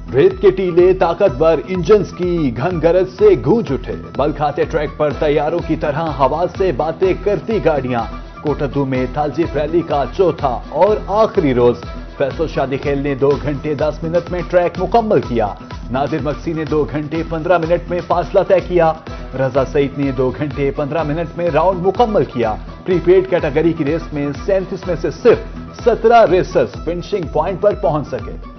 रेत के टीले ताकतवर इंजन्स की घन गरज से गूंज उठे। बल खाते ट्रैक पर तैयारों की तरह हवा से बातें करती गाड़ियां। कोटद्दू में तालजीफ रैली का चौथा और आखिरी रोज फैसल शादी खेल ने 2 घंटे 10 मिनट में ट्रैक मुकम्मल किया। नादिर मक्सी ने 2 घंटे 15 मिनट में फासला तय किया। रजा सईद ने 2 घंटे 15 मिनट में राउंड मुकम्मल किया। प्रीपेड कैटेगरी की रेस में 37 में से सिर्फ 17 रेसर्स फिनिशिंग पॉइंट पर पहुंच सके।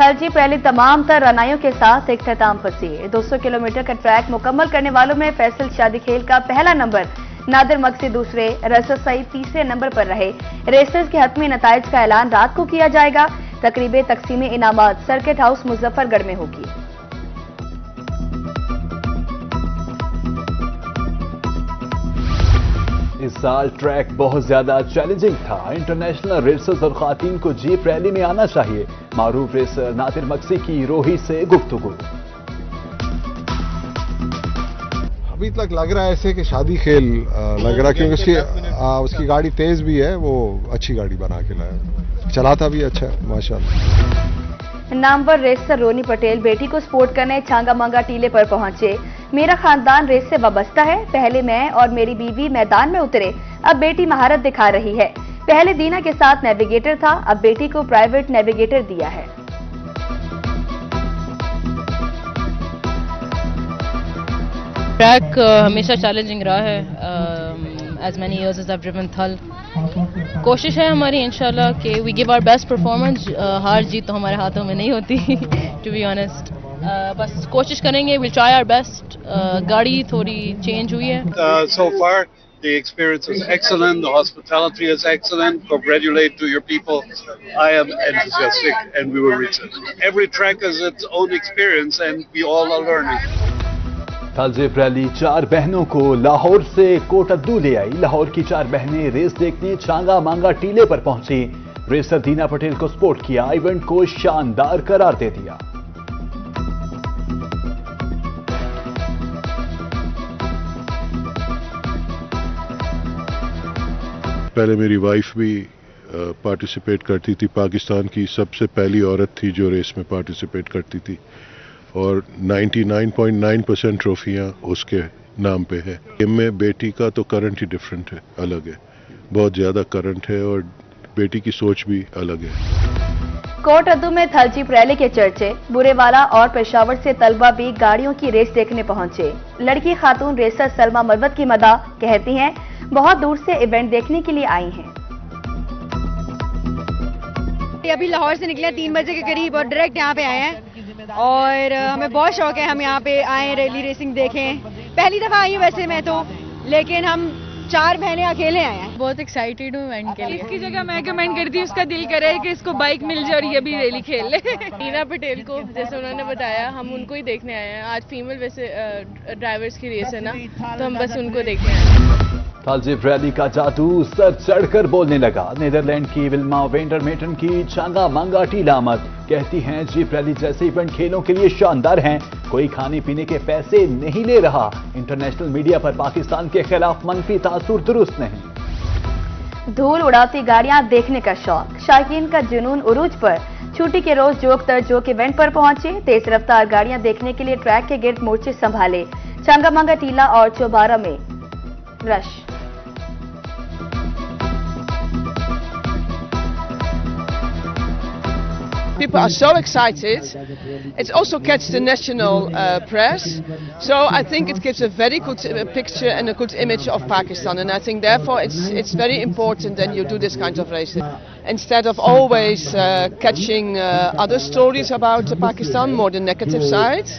तालजीफ रैली तमाम तर रनाइयों के साथ इख्तिताम पसीर। 200 किलोमीटर का ट्रैक मुकम्मल करने वालों में फैसल शादी खेल का पहला नंबर, नादिर मक्सी दूसरे, रजा सईद तीसरे नंबर पर रहे। रेसर्स के हतमी नताइज का ऐलान रात को किया जाएगा। तकरीबे तकसीम इनामात सर्किट हाउस मुजफ्फरगढ़ में होगी। इस साल ट्रैक बहुत ज्यादा चैलेंजिंग था। इंटरनेशनल रेसर्स और खातीन को जीप रैली में आना चाहिए। मारूफ रेसर नादिर मक्सी की रोही से गुफ्तगू। अभी तक लग रहा है ऐसे कि शादी खेल लग रहा है, क्योंकि उसकी गाड़ी तेज भी है, वो अच्छी गाड़ी बना के लाया, चलाता भी अच्छा है माशाल्लाह। नामवर रेसर रोनी पटेल बेटी को सपोर्ट करने छांगा मांगा टीले पर पहुंचे। मेरा खानदान रेस से वाबस्ता है, पहले मैं और मेरी बीवी मैदान में उतरे, अब बेटी महारत दिखा रही है। पहले दीना के साथ नेविगेटर था, अब बेटी को प्राइवेट नेविगेटर दिया है। ट्रैक हमेशा चैलेंजिंग रहा है। As many years as I have driven Thal. कोशिश है हमारी इंशाल्लाह कि we give our best performance. हार जीत तो हमारे हाथों में नहीं होती टू बी ऑनेस्ट। बस कोशिश करेंगे, विल ट्राई आवर बेस्ट। गाड़ी थोड़ी चेंज हुई है। So far the experience is excellent, the hospitality is excellent. Congratulate to your people. I am enthusiastic and we will reach it. Every track has its own experience and we all are learning. तालजीफ rally 4 बहनों को लाहौर से कोटद्दू ले आई। लाहौर की 4 बहनें race देखने छांगा मांगा टीले पर पहुंची। रेसर दीना पटेल को सपोर्ट किया, इवेंट को शानदार करार दे दिया। पहले मेरी वाइफ भी पार्टिसिपेट करती थी। पाकिस्तान की सबसे पहली औरत थी जो रेस में पार्टिसिपेट करती थी और 99.9% ट्रॉफियां उसके नाम पे है। गेम में बेटी का तो करंट ही डिफरेंट है, अलग है, बहुत ज्यादा करंट है और बेटी की सोच भी अलग है। कोटद्दू में तालजीफ रैली के चर्चे। बुरेवाला और पेशावर से तलबा भी गाड़ियों की रेस देखने पहुंचे। लड़की खातून रेसर सलमा मरवत की मदा कहती हैं, बहुत दूर से इवेंट देखने के लिए आई हैं। अभी लाहौर से निकले 3 बजे के करीब और डायरेक्ट यहाँ पे आए हैं और हमें बहुत शौक है, हम यहाँ पे आए रैली रेसिंग देखें। पहली दफा आई हूँ वैसे मैं तो, लेकिन हम 4 बहनें अकेले आए हैं। बहुत एक्साइटेड हूँ इवेंट के लिए। इसकी जगह मैं कमेंट करती हूँ, उसका दिल करे कि इसको बाइक मिल जाए और ये भी रैली खेल ले। दीना पटेल को जैसे उन्होंने बताया, हम उनको ही देखने आए हैं। आज फीमेल वैसे ड्राइवर्स की रेस है ना, तो हम बस उनको देखने आए हैं। तालजीफ रैली का जादू सर चढ़कर बोलने लगा। नीदरलैंड की विल्मा वेंडरमेटन की छांगा मांगा टीला आमद कहती हैं, जीप रैली जैसे इवेंट खेलों के लिए शानदार हैं, कोई खाने पीने के पैसे नहीं ले रहा। इंटरनेशनल मीडिया पर पाकिस्तान के खिलाफ मनफी तासुर दुरुस्त नहीं। धूल उड़ाती गाड़ियां देखने का शौक, शायकीन का जुनून उरूज पर। छुट्टी के रोज जोक तर जोक इवेंट पर पहुंचे। तेज रफ्तार गाड़ियां देखने के लिए ट्रैक के गिर्द मोर्चे संभाले। छांगा मांगा टीला और चौबारा में rush. People are so excited. It's also catch the national press, so I think it gives a very good picture and a good image of Pakistan, and I think therefore it's very important that you do this kind of racing instead of always catching other stories about Pakistan, more the negative side.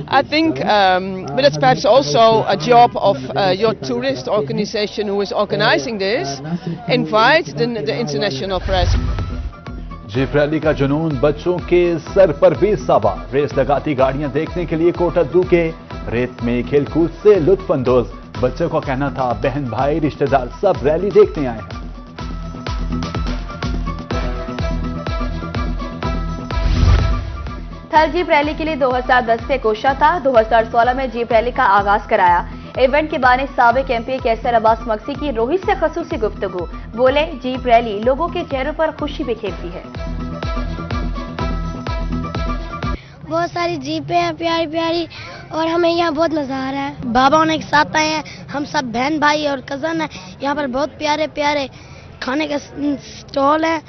I think, but it's perhaps also a job of your tourist organization who is organizing this, invite the international press. Jeep rally का जुनून बच्चों के sir पर भी सवार। Race लगाती गाड़ियां देखने के लिए कोटद्दू के रेत में खेलकूद से लुत्फ अंदोज। बच्चों का कहना था, बहन भाई रिश्तेदार सब रैली देखने आए हैं। थल जीप रैली के लिए 2010 से कोशिश था। 2016 में जीप रैली का आगाज कराया। इवेंट के बारे साबिक एमपी कैसर अब्बास मक्सी की रोहित से खसूसी गुफ्तगू, बोले जीप रैली लोगों के चेहरों पर खुशी बिखेरती है। बहुत सारी जीपें हैं प्यारी प्यारी और हमें यहाँ बहुत मजा आ रहा है। बाबा होने के साथ आए हैं, हम सब बहन भाई और कजन हैं। यहाँ पर बहुत प्यारे प्यारे खाने के स्टॉल हैं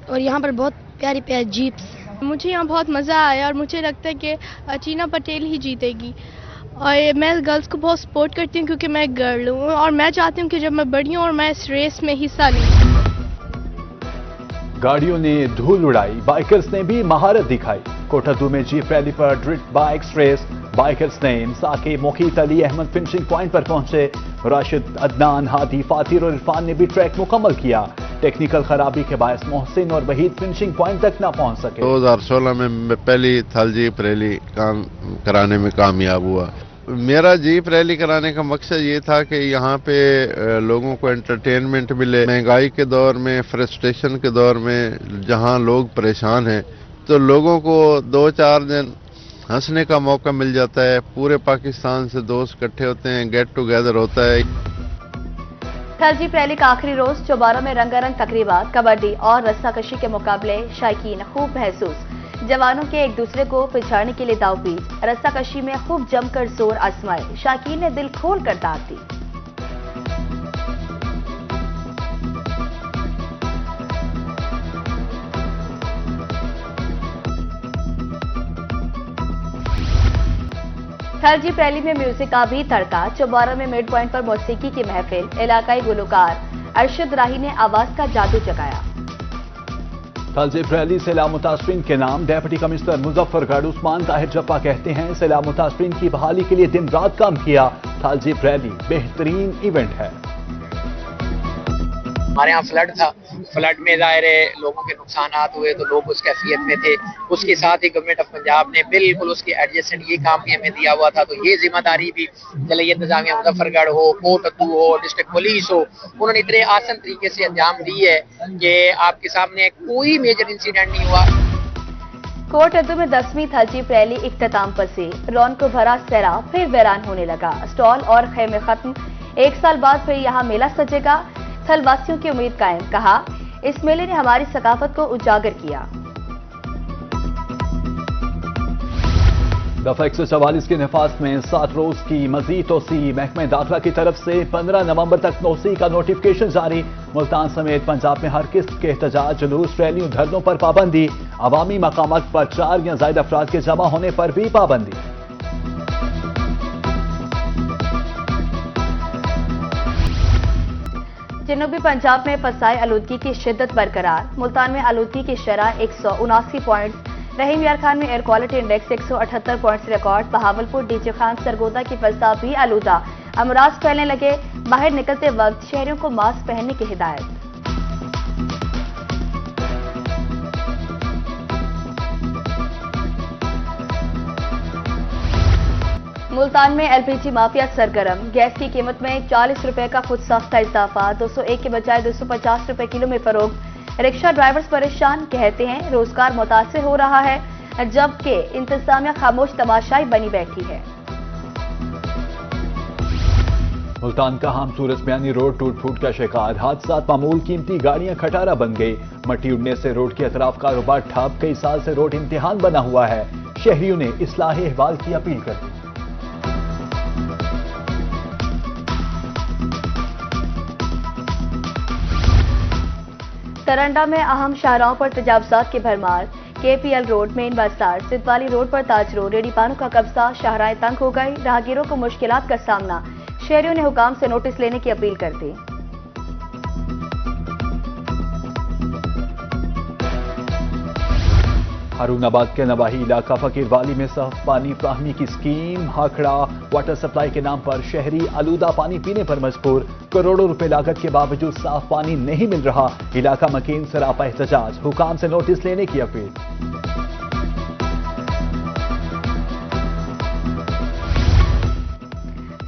और यहाँ पर बहुत प्यारी प्यारी जीप्स। मुझे यहाँ बहुत मज़ा आया और मुझे लगता है कि चीना पटेल ही जीतेगी और मैं गर्ल्स को बहुत सपोर्ट करती हूँ क्योंकि मैं गर्ल हूँ और मैं चाहती हूँ कि जब मैं बड़ी हूँ और मैं इस रेस में हिस्सा लूँ। गाड़ियों ने धूल उड़ाई, बाइकर्स ने भी महारत दिखाई। कोटद्दू में जीप रैली पर ड्रिट बाइक्स रेस, बाइकर्स ने साके मुखीत अली अहमद फिनिशिंग पॉइंट पर पहुंचे। राशिद, अदनान, हादी, फातिर और इरफान ने भी ट्रैक मुकम्मल किया। टेक्निकल खराबी के बायस मोहसिन और वहीद फिनिशिंग पॉइंट तक न पहुंच सके। 2016 में मैं पहली थल जीप रैली काम कराने में कामयाब हुआ। मेरा जीप रैली कराने का मकसद ये था कि यहाँ पे लोगों को एंटरटेनमेंट मिले। महंगाई के दौर में, फ्रस्ट्रेशन के दौर में जहाँ लोग परेशान हैं, तो लोगों को 2-4 दिन हंसने का मौका मिल जाता है। पूरे पाकिस्तान से दोस्त इकट्ठे होते हैं, गेट टुगेदर होता है। थल जीप रैली का आखिरी रोज चौबारा में रंगारंग तकरीबात, कबड्डी और रस्साकशी के मुकाबले, शायकीन खूब महसूस। जवानों के एक दूसरे को पिछाड़ने के लिए दावपेच, रस्साकशी में खूब जमकर जोर आजमाए, शायकीन ने दिल खोल कर दाद दी। थल जीप रैली में म्यूजिक का भी तड़का, चौबारा में मिड पॉइंट पर मौसीकी की महफिल, इलाकाई गुलकार अरशद राही ने आवाज का जादू जगाया। थल जीप रैली सैलाब मुतासरीन के नाम, डेप्यूटी कमिश्नर मुजफ्फरगढ़ उस्मान ताहिर जप्पा कहते हैं सैलाब मुतासरीन की बहाली के लिए दिन रात काम किया। थल जीप रैली बेहतरीन इवेंट है। हमारे यहाँ फ्लड था, फ्लड में ज़ाहिर है लोगों के नुकसानात हुए तो लोग उस कैफियत में थे। उसके साथ ही गवर्नमेंट ऑफ पंजाब ने बिल्कुल उसके एडजस्टेंट ये काम भी हमें दिया हुआ था, तो ये जिम्मेदारी भी जलियत इंतजामिया मुजफ्फरगढ़ हो, कोटद्दू हो, डिस्ट्रिक्ट पुलिस हो, उन्होंने इतने आसान तरीके से अंजाम दी है कि आपके सामने कोई मेजर इंसिडेंट नहीं हुआ। कोटद्दू में 10वीं थल जीप रैली इख्तिताम पसीर, रौनक भरा सहरा फिर वीरान होने लगा। स्टॉल और खेमे खत्म, 1 साल बाद फिर यहाँ मेला सजेगा। थल वासियों की उम्मीद कायम, कहा इस मेले ने हमारी सकाफत को उजागर किया। दफा 144 के नफाज में 7 रोज की मजीद तोसी, महकमा दाखिला की तरफ से 15 नवंबर तक तोसी का नोटिफिकेशन जारी। मुल्तान समेत पंजाब में हर किस्म के एहतजाज, जुलूस, रैलियों, धरनों पर पाबंदी। अवामी मकामात पर 4 या ज्यादा अफराद के जमा होने पर भी पाबंदी। जनूबी पंजाब में फसाई आलूदगी की शिद्दत बरकरार, मुल्तान में आलूदगी की शरह 179 पॉइंट्स। रहीम यार खान में air quality index 178 points record. Bahawalpur, DJ Khan, Sargodha की फजा भी आलूदा, अमराज फैलने लगे। बाहर निकलते वक्त शहरियों को मास्क पहनने की हिदायत। मुल्तान में एलपीजी माफिया सरगर्म, गैस की कीमत में 40 रुपए का खुद साख्ता इजाफा, 201 के बजाय 250 रुपए किलो में फरोख्त। रिक्शा ड्राइवर्स परेशान, कहते हैं रोजगार मुतासिर हो रहा है, जबकि इंतजामिया खामोश तमाशाई बनी बैठी है। मुल्तान का हम सूरज बयानी रोड टूट फूट का शिकार, हादसात मामूल, कीमती गाड़ियां खटारा बन गई। मट्टी उड़ने से रोड के अतराफ कारोबार ठप, कई साल से रोड इम्तिहान बना हुआ है। शहरियों ने इस्लाह अहवाल की अपील कर दी। तरंडा में अहम शाहराहों पर तजावजात की भरमार, केपीएल रोड, मेन बाजार, सिद्धवाली रोड पर ताज रोड, रेडीपानों का कब्जा, शाहराहें तंग हो गई। राहगीरों को मुश्किलात का सामना, शहरियों ने हुकाम से नोटिस लेने की अपील कर दी। हारूनाबाद के नवाही इलाका फकीरवाली में साफ पानी फ्राहमी की स्कीम, हाखड़ा वाटर सप्लाई के नाम पर शहरी आलूदा पानी पीने पर मजबूर। करोड़ों रुपए लागत के बावजूद साफ पानी नहीं मिल रहा, इलाका मकीन सरापा एहतजाज, हुकाम से नोटिस लेने की अपील।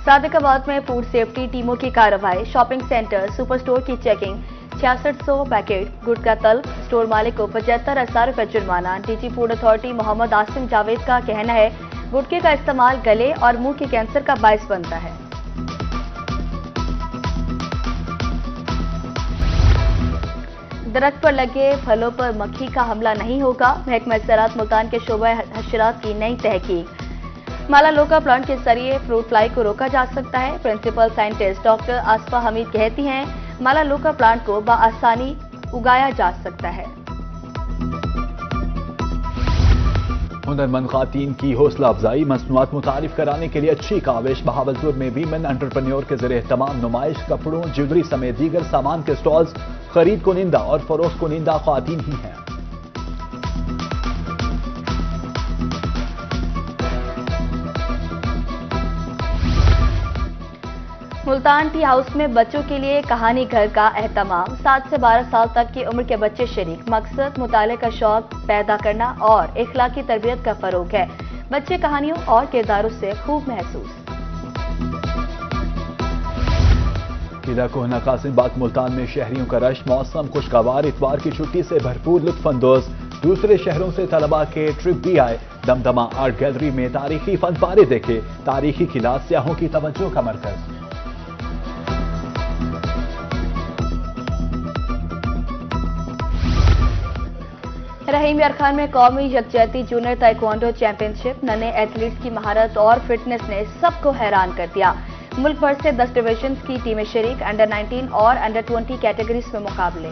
सादिकाबाद में फूड सेफ्टी टीमों की कार्रवाई, शॉपिंग सेंटर, सुपर स्टोर की चेकिंग, 6600 पैकेट गुटखा तल्फ, स्टोर मालिक को 75,000 रुपए जुर्माना। DG food authority Mohammad Asim Javed का कहना है गुटखे का इस्तेमाल गले और मुंह के कैंसर का बायस बनता है। दरख्त पर लगे फलों पर मक्खी का हमला नहीं होगा, महकमा ज़राअत मुल्तान के शोबा हशरात की नई तहकीक। माला लोका प्लांट के जरिए फ्रूट फ्लाई को रोका जा सकता है। प्रिंसिपल साइंटिस्ट डॉक्टर आसफा हमीद कहती हैं, माला लोका प्लांट को बआसानी उगाया जा सकता है। हुनरमंद खातीन की हौसला अफजाई, मसनूआत मुतारिफ कराने के लिए अच्छी काविश। बहावलपुर में वीमेन एंटरप्रेन्योर के जरिए तमाम नुमाइश, कपड़ों, ज्वेलरी समेत दीगर सामान के स्टॉल्स खरीद कुनिंदा और फरोख्त कुनिंदा खातीन ही हैं। मुल्तान टी हाउस में बच्चों के लिए कहानी घर का एहतमाम। 7 से 12 साल तक की उम्र के बच्चे शरीक। मकसद मुताले का शौक पैदा करना और इखलाकी तरबियत का फरोग है। बच्चे कहानियों और किरदारों से खूब महसूस। किला कोहना कासिमबाग मुल्तान में शहरियों का रश, मौसम खुशगवार, इतवार की छुट्टी से भरपूर लुत्फानंदोज। दूसरे शहरों से तलबा के ट्रिप भी आए। दमदमा आर्ट गैलरी में तारीखी फनपारे देखे। तारीखी किला सियाहों की तवज्जो का मरकज। रहीम यार खान में कौमी यकजहती जूनियर ताइक्वांडो चैंपियनशिप। नन्हे एथलीट्स की महारत और फिटनेस ने सबको हैरान कर दिया। मुल्क भर से 10 डिविजन्स की टीमें शरीक। अंडर 19 और अंडर 20 कैटेगरीज में मुकाबले।